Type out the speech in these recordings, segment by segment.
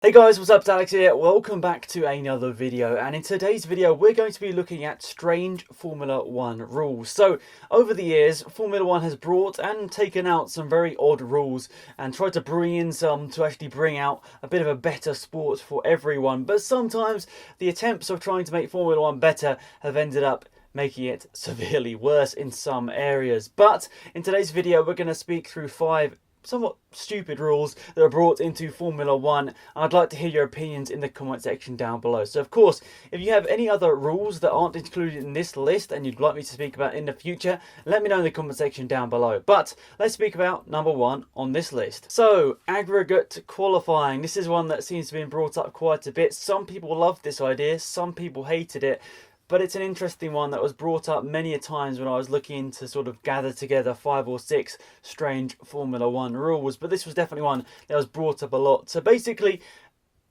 Hey guys, what's up? It's Alex here. Welcome back to another video, and in today's video we're going to be looking at strange Formula 1 rules. So over the years, Formula 1 has brought and taken out some very odd rules and tried to bring in some to actually bring out a bit of a better sport for everyone. But sometimes the attempts of trying to make Formula 1 better have ended up making it severely worse in some areas. But in today's video we're going to speak through 5 somewhat stupid rules that are brought into Formula 1, and I'd like to hear your opinions in the comment section down below. So of course, if you have any other rules that aren't included in this list and you'd like me to speak about in the future, let me know in the comment section down below. But let's speak about number 1 on this list. So, aggregate qualifying. This is one that seems to be brought up quite a bit. Some people loved this idea, some people hated it. But it's an interesting one that was brought up many a times when I was looking to sort of gather together 5 or 6 strange Formula 1 rules. But this was definitely one that was brought up a lot. So basically,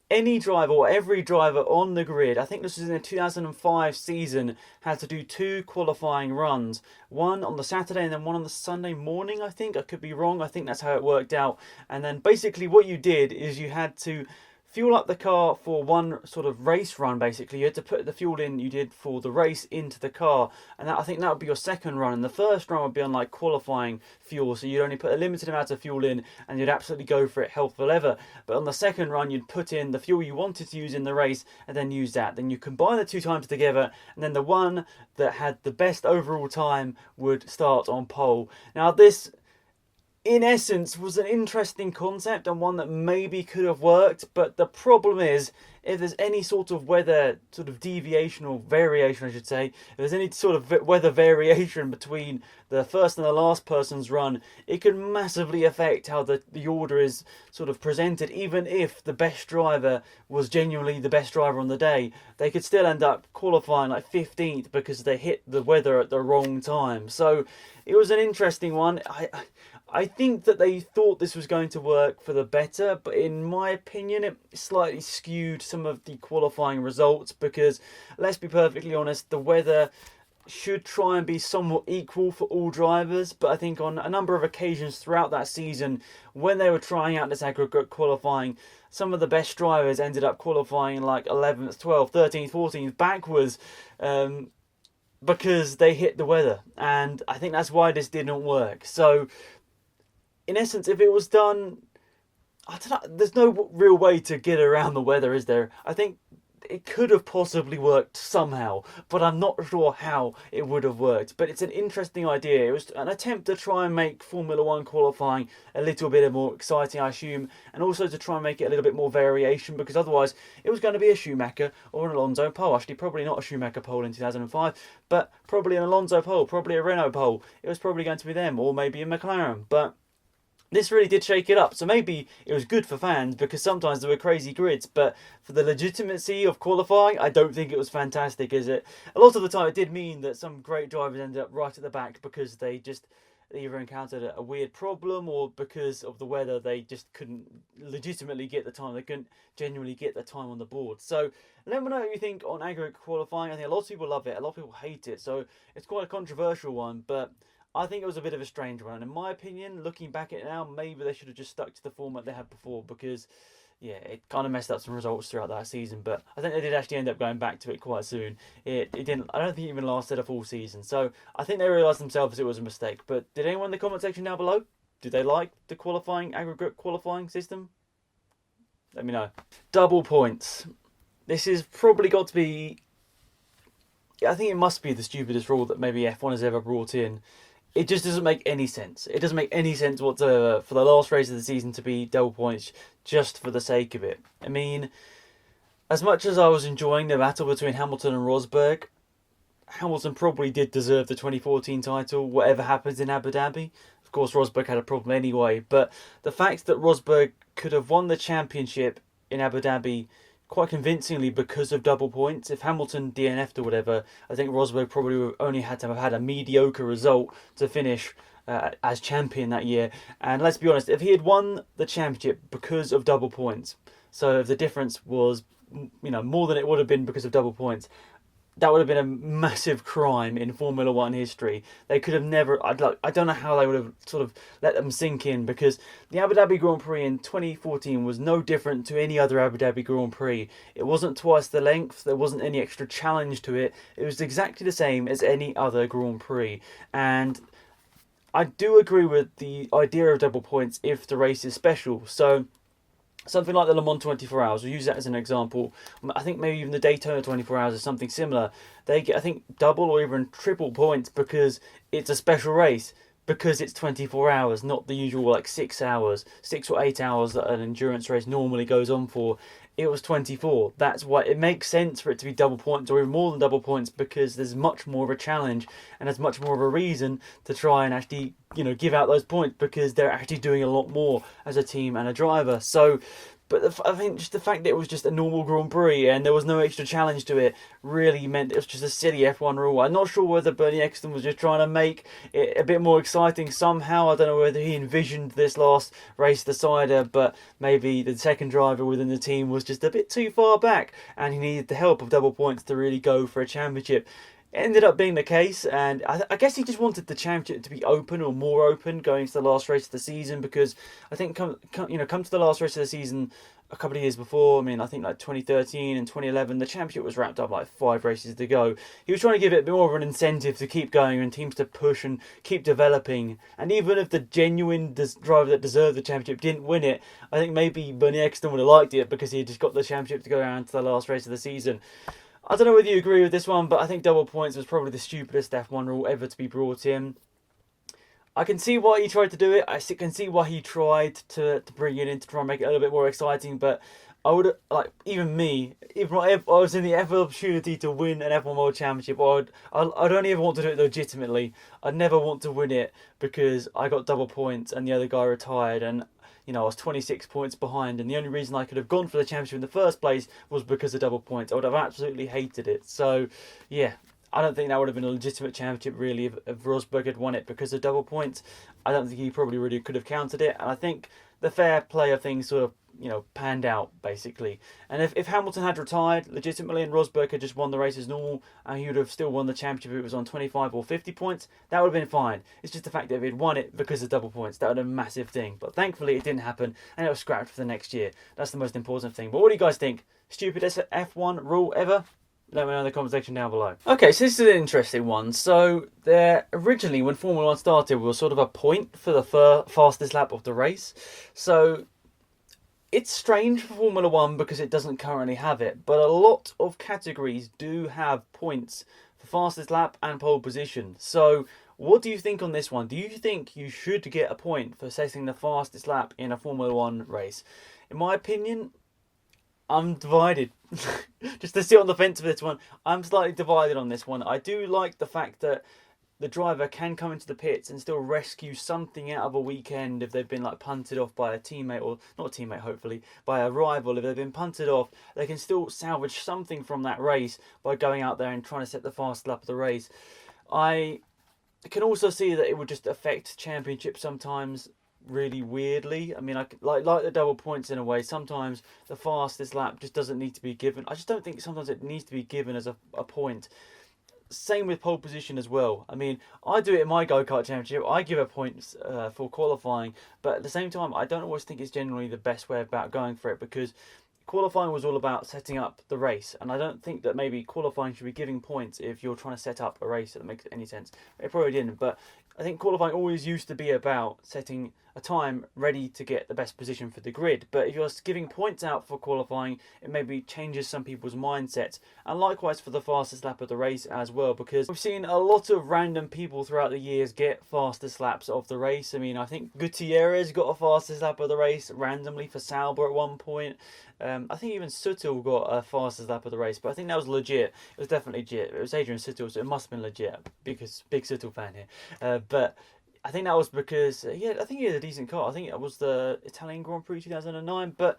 any driver or every driver on the grid, I think this was in the 2005 season, had to do 2 qualifying runs. One on the Saturday and then one on the Sunday morning, I think. I could be wrong. I think that's how it worked out. And then basically what you did is you had to fuel up the car for one sort of race run. Basically you had to put the fuel in you did for the race into the car, and I think that would be your second run, and the first run would be on like qualifying fuel, so you'd only put a limited amount of fuel in and you'd absolutely go for it hell for leather. But on the second run you'd put in the fuel you wanted to use in the race and then use that. Then you combine the 2 times together, and then the one that had the best overall time would start on pole. Now this, in essence, was an interesting concept and one that maybe could have worked, but the problem is, if there's any sort of weather sort of deviation or variation, I should say, if there's any sort of weather variation between the first and the last person's run, it can massively affect how the order is sort of presented. Even if the best driver was genuinely the best driver on the day, they could still end up qualifying like 15th because they hit the weather at the wrong time. So it was an interesting one. I think that they thought this was going to work for the better, but in my opinion it slightly skewed some of the qualifying results, because let's be perfectly honest, the weather should try and be somewhat equal for all drivers. But I think on a number of occasions throughout that season, when they were trying out this aggregate qualifying, some of the best drivers ended up qualifying like 11th, 12th, 13th, 14th backwards, because they hit the weather, and I think that's why this didn't work. So in essence, if it was done, I don't know, there's no real way to get around the weather, is there? I think it could have possibly worked somehow, but I'm not sure how it would have worked. But it's an interesting idea. It was an attempt to try and make Formula 1 qualifying a little bit more exciting, I assume, and also to try and make it a little bit more variation, because otherwise it was going to be a Schumacher or an Alonso pole. Actually, probably not a Schumacher pole in 2005, but probably an Alonso pole, probably a Renault pole. It was probably going to be them, or maybe a McLaren. But this really did shake it up. So maybe it was good for fans because sometimes there were crazy grids, but for the legitimacy of qualifying, I don't think it was fantastic, is it? A lot of the time it did mean that some great drivers ended up right at the back because they just either encountered a weird problem, or because of the weather they just couldn't legitimately get the time. They couldn't genuinely get the time on the board. So let me know what you think on aggregate qualifying. I think a lot of people love it, a lot of people hate it. So it's quite a controversial one, but I think it was a bit of a strange one. In my opinion, looking back at it now, maybe they should have just stuck to the format they had before, because yeah, it kind of messed up some results throughout that season. But I think they did actually end up going back to it quite soon. It didn't, I don't think it even lasted a full season. So I think they realised themselves it was a mistake. But did anyone in the comment section down below, did they like the aggregate qualifying system? Let me know. Double points. This has probably got to be, I think it must be the stupidest rule that maybe F1 has ever brought in. It just doesn't make any sense. It doesn't make any sense whatsoever for the last race of the season to be double points just for the sake of it. I mean, as much as I was enjoying the battle between Hamilton and Rosberg, Hamilton probably did deserve the 2014 title, whatever happens in Abu Dhabi. Of course, Rosberg had a problem anyway, but the fact that Rosberg could have won the championship in Abu Dhabi quite convincingly because of double points. If Hamilton DNF'd or whatever, I think Rosberg probably only had to have had a mediocre result to finish as champion that year. And let's be honest, if he had won the championship because of double points, so if the difference was, more than it would have been because of double points, that would have been a massive crime in Formula One history. They could have never. I don't know how they would have sort of let them sink in, because the Abu Dhabi Grand Prix in 2014 was no different to any other Abu Dhabi Grand Prix. It wasn't twice the length. There wasn't any extra challenge to it. It was exactly the same as any other Grand Prix. And I do agree with the idea of double points if the race is special. So something like the Le Mans 24 Hours, we'll use that as an example. I think maybe even the Daytona 24 Hours is something similar. They get, I think, double or even triple points because it's a special race, because it's 24 hours, not the usual like 6 hours, 6 or 8 hours that an endurance race normally goes on for. It was 24. That's why it makes sense for it to be double points or even more than double points, because there's much more of a challenge and there's much more of a reason to try and actually, give out those points, because they're actually doing a lot more as a team and a driver. So, but I think just the fact that it was just a normal Grand Prix and there was no extra challenge to it really meant it was just a silly F1 rule. I'm not sure whether Bernie Ecclestone was just trying to make it a bit more exciting somehow. I don't know whether he envisioned this last race decider, but maybe the second driver within the team was just a bit too far back and he needed the help of double points to really go for a championship. It ended up being the case, and I guess he just wanted the championship to be open or more open going to the last race of the season, because I think come to the last race of the season a couple of years before, I think like 2013 and 2011, the championship was wrapped up like 5 races to go. He was trying to give it a bit more of an incentive to keep going and teams to push and keep developing. And even if the genuine driver that deserved the championship didn't win it, I think maybe Bernie Ecclestone would have liked it because he had just got the championship to go around to the last race of the season. I don't know whether you agree with this one, but I think double points was probably the stupidest F1 rule ever to be brought in. I can see why he tried to do it. I can see why he tried to bring it in to try and make it a little bit more exciting. But I would, like, even me, if I was in the ever opportunity to win an F1 World Championship, I'd only ever want to do it legitimately. I'd never want to win it because I got double points and the other guy retired, and I was 26 points behind, and the only reason I could have gone for the championship in the first place was because of double points. I would have absolutely hated it. So, yeah, I don't think that would have been a legitimate championship, really, if Rosberg had won it because of double points. I don't think he probably really could have countered it, and I think the fair play of things sort of, panned out, basically. And if Hamilton had retired legitimately and Rosberg had just won the race as normal, and he would have still won the championship if it was on 25 or 50 points, that would have been fine. It's just the fact that if he'd won it because of double points, that would have been a massive thing. But thankfully it didn't happen, and it was scrapped for the next year. That's the most important thing. But what do you guys think? Stupidest F1 rule ever? Let me know in the comment section down below. Okay, so this is an interesting one. So there, originally when Formula 1 started, was sort of a point for the fastest lap of the race. So it's strange for Formula 1 because it doesn't currently have it, but a lot of categories do have points for fastest lap and pole position. So what do you think on this one? Do you think you should get a point for setting the fastest lap in a Formula 1 race? In my opinion, I'm divided. Just to sit on the fence for this one, I'm slightly divided on this one. I do like the fact that the driver can come into the pits and still rescue something out of a weekend if they've been like punted off by a teammate, or not a teammate hopefully, by a rival. If they've been punted off, they can still salvage something from that race by going out there and trying to set the fast lap of the race. I can also see that it would just affect championships sometimes really weirdly. Like the double points in a way. Sometimes the fastest lap just doesn't need to be given. I just don't think sometimes it needs to be given as a point. Same with pole position as well. I do it in my go-kart championship. I give a point for qualifying, but at the same time, I don't always think it's generally the best way about going for it, because qualifying was all about setting up the race, and I don't think that maybe qualifying should be giving points if you're trying to set up a race. That makes any sense. It probably didn't, but I think qualifying always used to be about setting a time ready to get the best position for the grid. But if you're giving points out for qualifying, it maybe changes some people's mindsets. And likewise for the fastest lap of the race as well, because we've seen a lot of random people throughout the years get fastest laps of the race. I think Gutierrez got a fastest lap of the race randomly for Sauber at one point. I think even Suttel got a fastest lap of the race, but I think that was legit. It was definitely legit. It was Adrian Suttel, so it must have been legit, because big Suttel fan here. But I think that was because, I think he had a decent car. I think it was the Italian Grand Prix 2009. But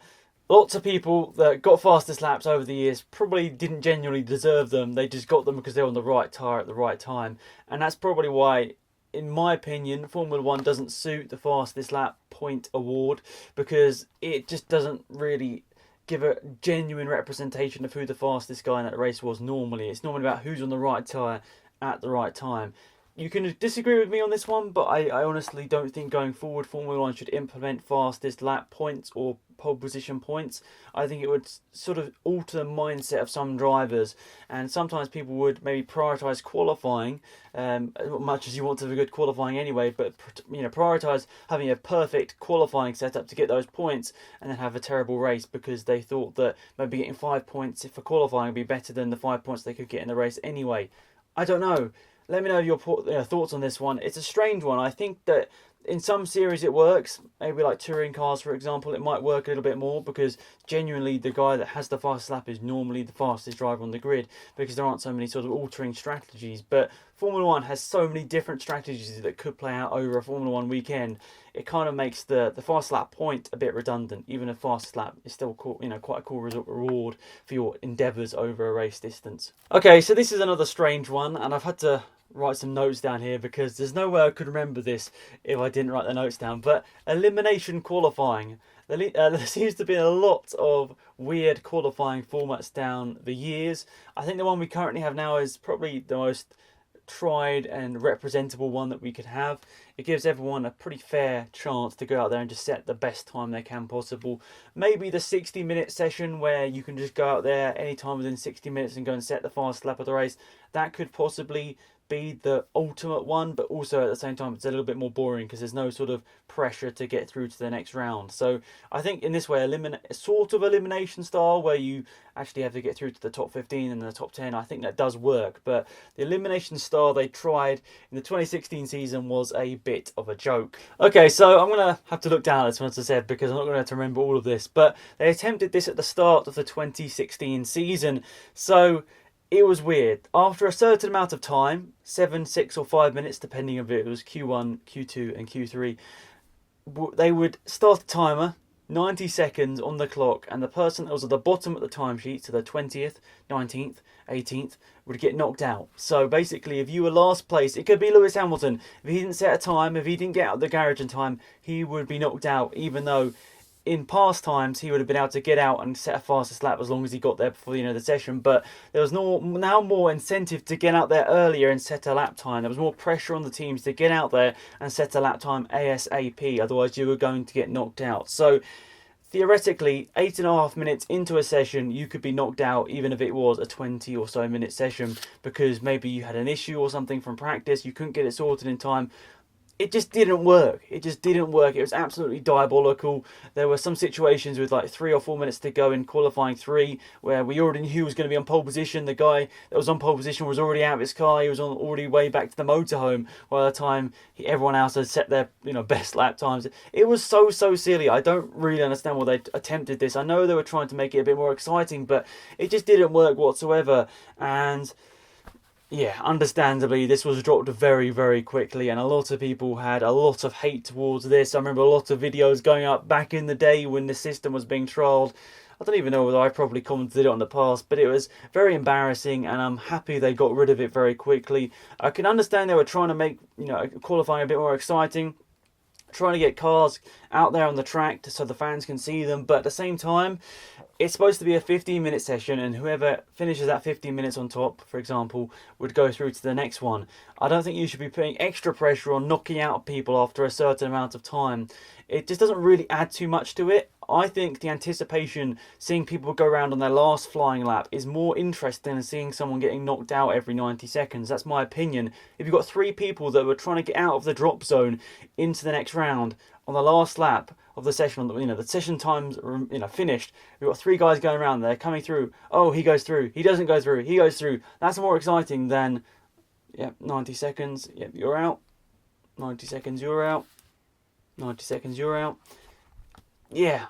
lots of people that got fastest laps over the years probably didn't genuinely deserve them. They just got them because they were on the right tyre at the right time. And that's probably why, in my opinion, Formula 1 doesn't suit the fastest lap point award, because it just doesn't really give a genuine representation of who the fastest guy in that race was normally. It's normally about who's on the right tyre at the right time. You can disagree with me on this one, but I honestly don't think going forward Formula 1 should implement fastest lap points or pole position points. I think it would sort of alter the mindset of some drivers, and sometimes people would maybe prioritise qualifying, much as you want to have a good qualifying anyway, but prioritise having a perfect qualifying setup to get those points, and then have a terrible race because they thought that maybe getting 5 points for qualifying would be better than the 5 points they could get in the race anyway. I don't know. Let me know your thoughts on this one. It's a strange one. I think that in some series it works. Maybe like touring cars, for example, it might work a little bit more because genuinely the guy that has the fastest lap is normally the fastest driver on the grid because there aren't so many sort of altering strategies. But Formula 1 has so many different strategies that could play out over a Formula 1 weekend. It kind of makes the fast lap point a bit redundant. Even a fast lap is still cool, quite a cool reward for your endeavours over a race distance. Okay, so this is another strange one, and I've had to write some notes down here because there's no way I could remember this if I didn't write the notes down. But elimination qualifying. There seems to be a lot of weird qualifying formats down the years. I think the one we currently have now is probably the most tried and representable one that we could have. It gives everyone a pretty fair chance to go out there and just set the best time they can possible. Maybe the 60-minute session where you can just go out there anytime within 60 minutes and go and set the fast lap of the race. That could possibly be the ultimate one, but also at the same time it's a little bit more boring because there's no sort of pressure to get through to the next round. So I think in this way, sort of elimination style where you actually have to get through to the top 15 and the top 10, I think that does work. But the elimination style they tried in the 2016 season was a bit of a joke. Okay, so I'm going to have to look down at this one, as I said, because I'm not going to have to remember all of this, but they attempted this at the start of the 2016 season. So it was weird. After a certain amount of time, 7, 6 or 5 minutes, depending if it was Q1, Q2 and Q3, they would start a timer, 90 seconds on the clock, and the person that was at the bottom of the timesheet, so the 20th, 19th, 18th, would get knocked out. So basically, if you were last place, it could be Lewis Hamilton. If he didn't set a time, if he didn't get out of the garage in time, he would be knocked out, even though in past times he would have been able to get out and set a fastest lap as long as he got there before the end of the session. But there was now more incentive to get out there earlier and set a lap time. There was more pressure on the teams to get out there and set a lap time ASAP, otherwise you were going to get knocked out. So theoretically, 8.5 minutes into a session, you could be knocked out even if it was a 20 or so minute session because maybe you had an issue or something from practice, you couldn't get it sorted in time. It just didn't work. It just didn't work. It was absolutely diabolical. There were some situations with like 3 or 4 minutes to go in qualifying 3 where we already knew he was going to be on pole position. The guy that was on pole position was already out of his car. He was already way back to the motorhome by the time everyone else had set their best lap times. It was so silly. I don't really understand why they attempted this. I know they were trying to make it a bit more exciting, but it just didn't work whatsoever. And yeah, understandably, this was dropped very, very quickly, and a lot of people had a lot of hate towards this. I remember a lot of videos going up back in the day when the system was being trialled. I don't even know whether I probably commented it on the past, but it was very embarrassing, and I'm happy they got rid of it very quickly. I can understand they were trying to make qualifying a bit more exciting, trying to get cars out there on the track so the fans can see them, but at the same time, it's supposed to be a 15-minute session, and whoever finishes that 15 minutes on top, for example, would go through to the next one. I don't think you should be putting extra pressure on knocking out people after a certain amount of time. It just doesn't really add too much to it. I think the anticipation, seeing people go around on their last flying lap, is more interesting than seeing someone getting knocked out every 90 seconds. That's my opinion. If you've got 3 people that were trying to get out of the drop zone into the next round on the last lap of the session, the session time's finished, we've got 3 guys going around there coming through. Oh, he goes through, he doesn't go through, he goes through. That's more exciting than 90 seconds, you're out, 90 seconds, you're out, 90 seconds, you're out. Yeah,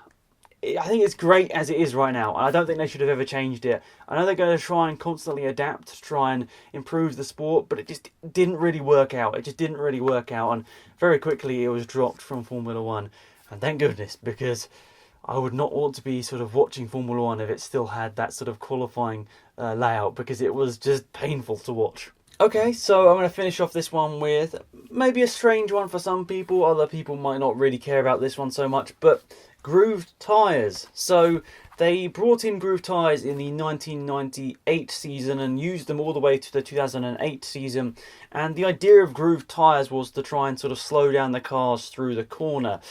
I think it's great as it is right now, and I don't think they should have ever changed it. I know they're going to try and constantly adapt to try and improve the sport, but it just didn't really work out. It just didn't really work out, and very quickly it was dropped from Formula 1. And thank goodness, because I would not want to be sort of watching Formula 1 if it still had that sort of qualifying layout, because it was just painful to watch. Okay, so I'm going to finish off this one with maybe a strange one for some people. Other people might not really care about this one so much, but grooved tyres. So They brought in groove tyres in the 1998 season and used them all the way to the 2008 season. And the idea of groove tyres was to try and sort of slow down the cars through the corner.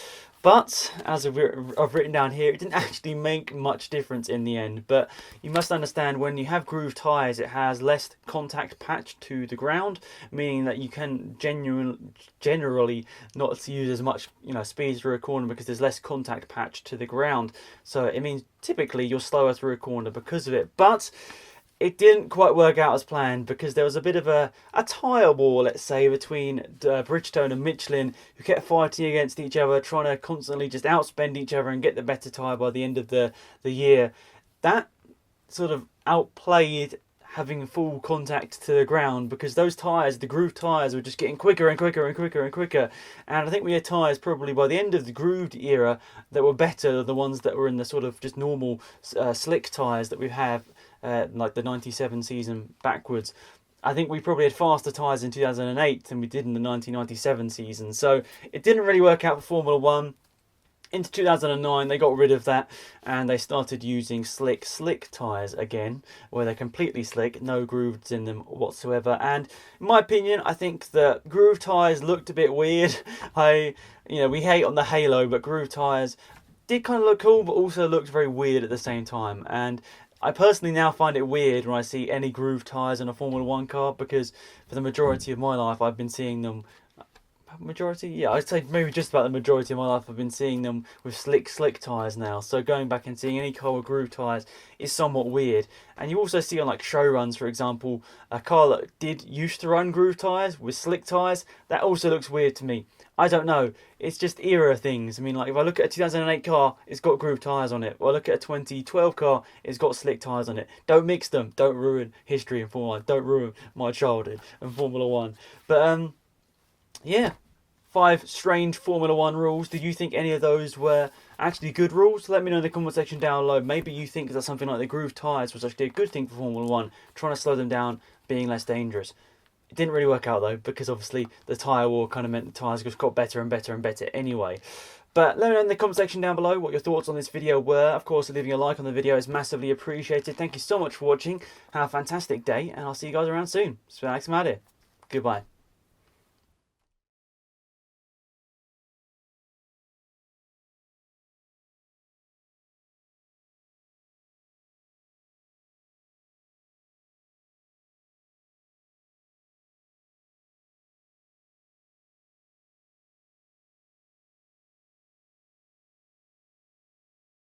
But, as I've written down here, it didn't actually make much difference in the end. But you must understand, when you have groove tyres, it has less contact patch to the ground, meaning that you can generally not use as much speed through a corner because there's less contact patch to the ground. So it means typically you're slower through a corner because of it. But it didn't quite work out as planned because there was a bit of a tyre war, let's say, between Bridgestone and Michelin, who kept fighting against each other, trying to constantly just outspend each other and get the better tyre by the end of the year. That sort of outplayed having full contact to the ground, because those tyres, the groove tyres, were just getting quicker and quicker and quicker and quicker. And I think we had tyres probably by the end of the grooved era that were better than the ones that were in the sort of just normal slick tyres that we have. Like the 97 season backwards. I think we probably had faster tyres in 2008 than we did in the 1997 season. So it didn't really work out for Formula 1. Into 2009, they got rid of that and they started using slick tyres again, where they're completely slick, no grooves in them whatsoever. And in my opinion, I think the groove tyres looked a bit weird. We hate on the halo, but groove tyres did kind of look cool, but also looked very weird at the same time. And I personally now find it weird when I see any groove tyres in a Formula 1 car, because for the majority of my life I've been seeing them. I'd say maybe just about the majority of my life I've been seeing them with slick tyres now. So going back and seeing any car with groove tyres is somewhat weird. And you also see on like show runs, for example, a car that used to run groove tyres with slick tyres. That also looks weird to me. I don't know. It's just era things. I mean, like if I look at a 2008 car, it's got groove tyres on it. Or I look at a 2012 car, it's got slick tyres on it. Don't mix them. Don't ruin history in Formula 1. Don't ruin my childhood in Formula 1. But yeah, 5 strange Formula 1 rules. Do you think any of those were actually good rules? Let me know in the comment section down below. Maybe you think that something like the groove tyres was actually a good thing for Formula 1, trying to slow them down, being less dangerous. It didn't really work out though, because obviously the tyre war kind of meant the tyres just got better and better and better anyway. But let me know in the comment section down below what your thoughts on this video were. Of course, leaving a like on the video is massively appreciated. Thank you so much for watching. Have a fantastic day, and I'll see you guys around soon. Sven Axel, Goodbye.